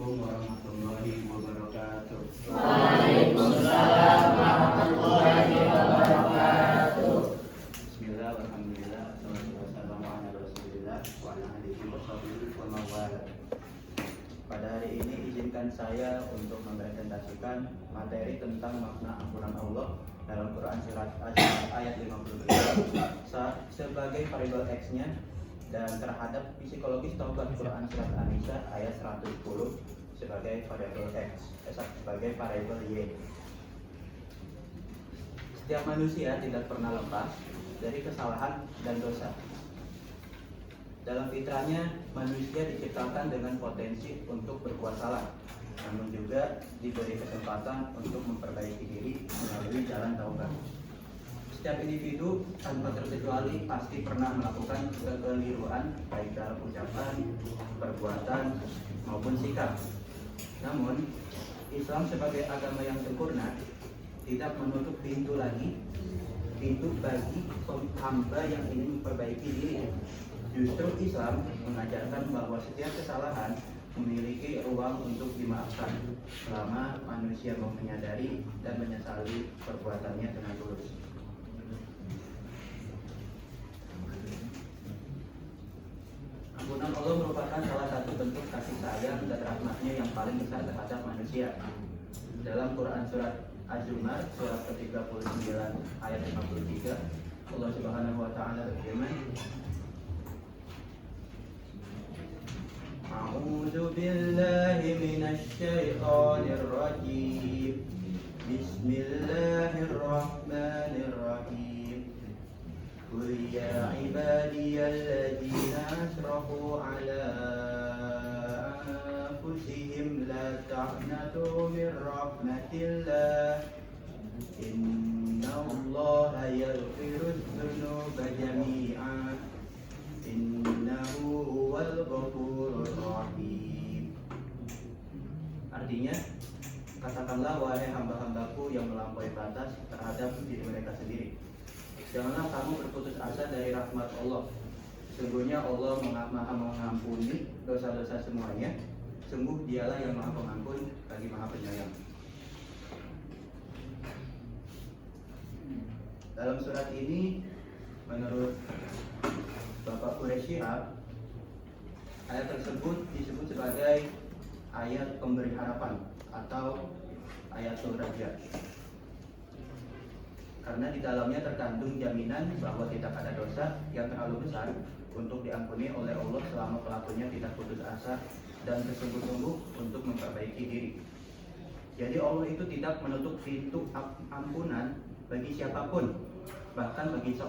Assalamualaikum warahmatullahi wabarakatuh. Waalaikumsalam warahmatullahi wabarakatuh. Bismillah, alhamdulillah, wassalatu wassalamu ala rasulillah wa ala alihi wa sahbihi wa mawala. Pada hari ini izinkan saya untuk mempresentasikan materi tentang makna ampunan Allah dalam Quran surat ayat 53 sebagai variabel X-nya, dan terhadap psikologis taubat Quran surat An-Nisa ayat 110 sebagai variabel X, sebagai variabel Y. Setiap manusia tidak pernah lepas dari kesalahan dan dosa. Dalam fitrahnya, manusia diciptakan dengan potensi untuk berbuat salah, namun juga diberi kesempatan untuk memperbaiki diri melalui jalan taubat. Setiap individu tanpa terkecuali pasti pernah melakukan kekeliruan baik dalam ucapan, perbuatan, maupun sikap. Namun, Islam sebagai agama yang sempurna tidak menutup pintu bagi hamba yang ingin memperbaiki diri. Justru Islam mengajarkan bahwa setiap kesalahan memiliki ruang untuk dimaafkan selama manusia mau menyadari dan menyesali perbuatannya dengan tulus. Ampunan Allah merupakan salah satu bentuk kasih sayang dan rahmatnya yang paling besar terhadap manusia. Dalam Quran surat Az-Zumar surat ke-39 ayat 53, Allah Subhanahu wa taala berfirman, A'udzu billahi minasy syaithanir rajim. Bismillahirrahmanirrahim. Qul ya ibadiyalladzina asrafu ala anfusihim la taqnatu min rahmatillah. Innallaha yaghfirudz dzunuba jami'an. Innahu huwal ghafurur rahim. Artinya, katakanlah wahai hamba-hambaku yang melampaui batas terhadap diri mereka sendiri, janganlah kamu berputus asa dari rahmat Allah. Sesungguhnya Allah maha mengampuni dosa-dosa semuanya. Sungguh dialah yang maha pengampun lagi maha penyayang. Dalam surat ini, menurut Bapak Quraisy Shihab, ayat tersebut disebut sebagai ayat pemberi harapan atau ayat Raja, karena di dalamnya terkandung jaminan bahwa tidak ada dosa yang terlalu besar untuk diampuni oleh Allah selama pelakunya tidak putus asa dan bersungguh-sungguh untuk memperbaiki diri. Jadi Allah itu tidak menutup pintu ampunan bagi siapapun, bahkan bagi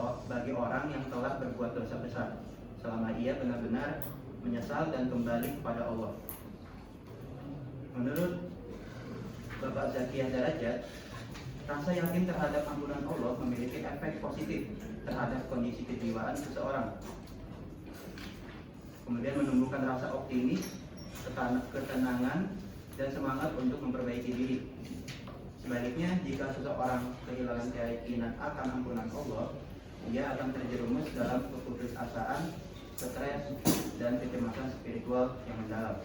orang yang telah berbuat dosa besar, selama ia benar-benar menyesal dan kembali kepada Allah. Menurut Bapak Zakiyah Darajat, rasa yakin terhadap ampunan Allah memiliki efek positif terhadap kondisi kejiwaan seseorang. Kemudian menumbuhkan rasa optimis, ketenangan, dan semangat untuk memperbaiki diri. Sebaliknya, jika seseorang kehilangan keyakinan akan ampunan Allah, ia akan terjerumus dalam keputusasaan, stres, dan kecemasan spiritual yang mendalam.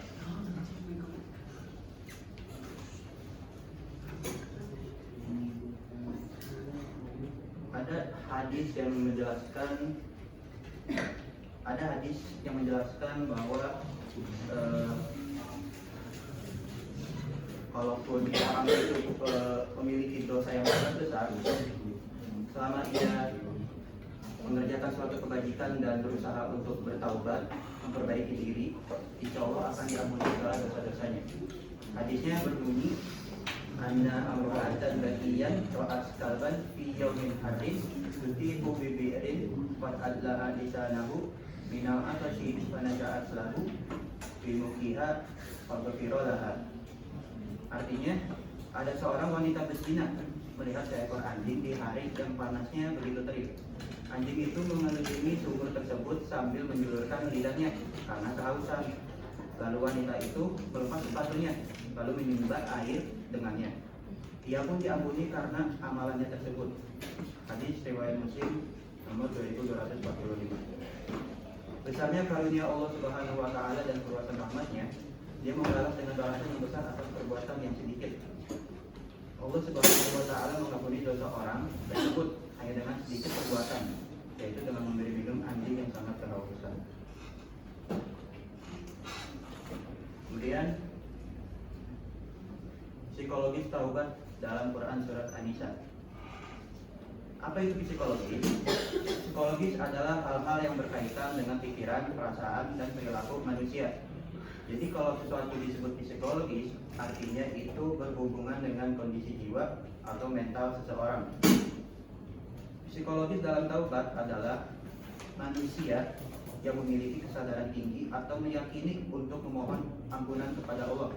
Ada hadis yang menjelaskan bahwa kalaupun orang itu memiliki dosa yang sangat besar, selama ia mengerjakan suatu kebajikan dan berusaha untuk bertaubat, memperbaiki diri, insya Allah akan diampuni segala dosa-dosanya. Hadisnya berbunyi, Anna amra'atan bakiyan ra'as kalban fi yawmin hadis tutihu bibi'rin qad adlaha lisanahu minal atashi fanaja'at lahu bimukiha faghfira laha. Artinya, ada seorang wanita berzina melihat seekor anjing di hari yang panasnya begitu terik. Anjing itu mengelilingin sumur tersebut sambil menjulurkan lidahnya karena kehausan. Lalu wanita itu melepas sepatunya, lalu menyumbat air dengannya. Ia pun diampuni karena amalannya tersebut. Hadis riwayat Muslim nomor 2245. Besarnya karunia Allah Subhanahu wa taala dan keluasan rahmatnya, Dia membalas dengan balasan yang besar atas perbuatan yang sedikit. Allah Subhanahu wa Ta'ala mengampuni dosa orang tersebut hanya dengan sedikit perbuatan, yaitu dengan memberi minum anjing yang sangat kehausan. Kemudian psikologis taubat dalam Quran surat An-Nisa. Apa itu psikologis? Psikologis adalah hal-hal yang berkaitan dengan pikiran, perasaan, dan perilaku manusia. Jadi kalau sesuatu disebut psikologis, artinya itu berhubungan dengan kondisi jiwa atau mental seseorang. Psikologis dalam taubat adalah manusia yang memiliki kesadaran tinggi atau meyakini untuk memohon ampunan kepada Allah.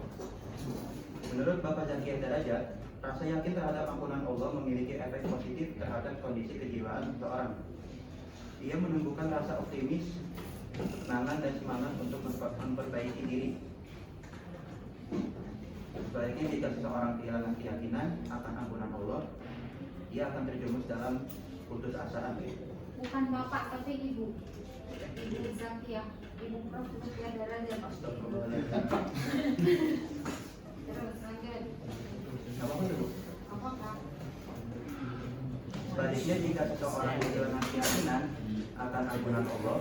Menurut Bapak Zaki Darajat, rasa yakin terhadap ampunan Allah memiliki efek positif terhadap kondisi kejiwaan seseorang. Ia menumbuhkan rasa optimis, ketenangan, dan semangat untuk memperbaiki diri. Sebaliknya, jika seseorang kehilangan keyakinan akan ampunan Allah, ia akan terjerumus dalam putus asaan. Bukan bapak tapi ibu. Ibu Zakia, ibu Prof. Zakia Darajat. Terus lanjut. Apa itu? Apa Kak? Sebaliknya, jika seseorang kehilangan keyakinan akan ampunan Allah,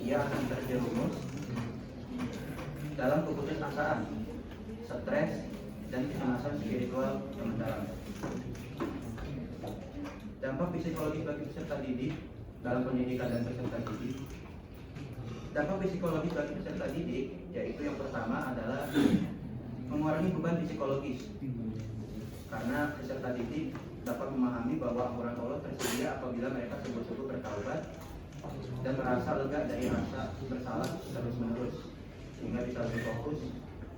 ia akan terjerumus dalam keputusasaan, stres, dan kecemasan spiritual yang mendalam. Dampak psikologis bagi peserta didik dalam pendidikan dan peserta didik. Dampak psikologis bagi peserta didik yaitu yang pertama adalah mengurangi beban psikologis, karena peserta didik dapat memahami bahwa ampunan Allah tersedia apabila mereka sungguh-sungguh bertaubat dan merasa lega dari rasa bersalah terus-menerus, sehingga bisa lebih fokus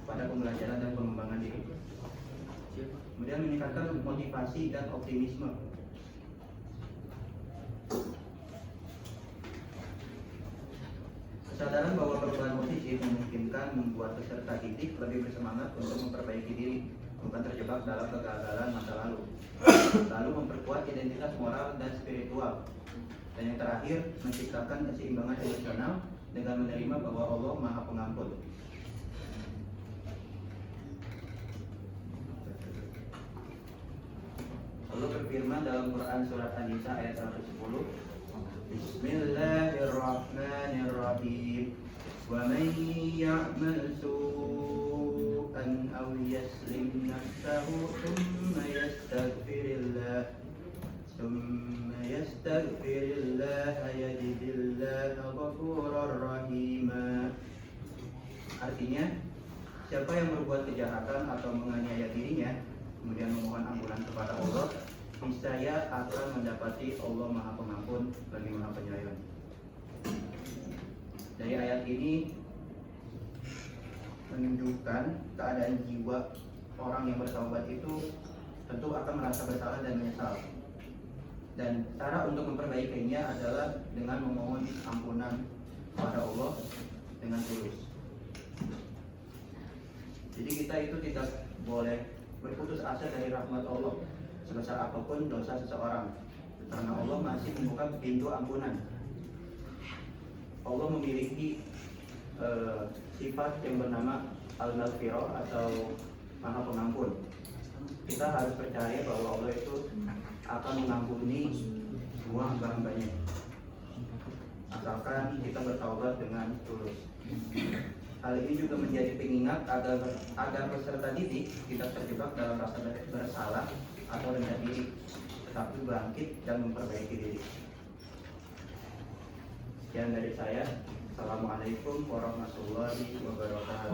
pada pembelajaran dan pengembangan diri. Kemudian meningkatkan motivasi dan optimisme. Kesadaran bahwa perubahan positif memungkinkan membuat peserta didik lebih bersemangat untuk memperbaiki diri, bukan terjebak dalam kegagalan masa lalu. Lalu memperkuat identitas moral dan spiritual. Dan yang terakhir, menciptakan keseimbangan emosional dengan menerima bahwa Allah Maha Pengampun. Allah berfirman dalam Quran surat An-Nisa ayat 110, Bismillahirrahmanirrahim. Wa man ya'mal su'an aw yaslim nafsahu thumma yastaghfirillah yajidillaha ghafurar rahima. Artinya, siapa yang berbuat kejahatan atau menganiaya dirinya kemudian memohon ampunan kepada Allah, niscaya akan mendapati Allah Maha Pengampun lagi Maha Penyayang. Dari ayat ini menunjukkan keadaan jiwa orang yang bertaubat itu tentu akan merasa bersalah dan menyesal. Dan cara untuk memperbaikinya adalah dengan memohon ampunan kepada Allah dengan tulus. Jadi kita itu tidak boleh berputus asa dari rahmat Allah sebesar apapun dosa seseorang, karena Allah masih membuka pintu ampunan. Allah memiliki sifat yang bernama Al-Maghfirah atau Maha Pengampun. Kita harus percaya bahwa Allah itu akan mengampuni semua hamba-hambanya, asalkan kita bertaubat dengan tulus. Hal ini juga menjadi pengingat agar peserta didik tidak terjebak dalam rasa bersalah atau rendah diri, tetapi bangkit dan memperbaiki diri. Sekian dari saya. Assalamualaikum warahmatullahi wabarakatuh.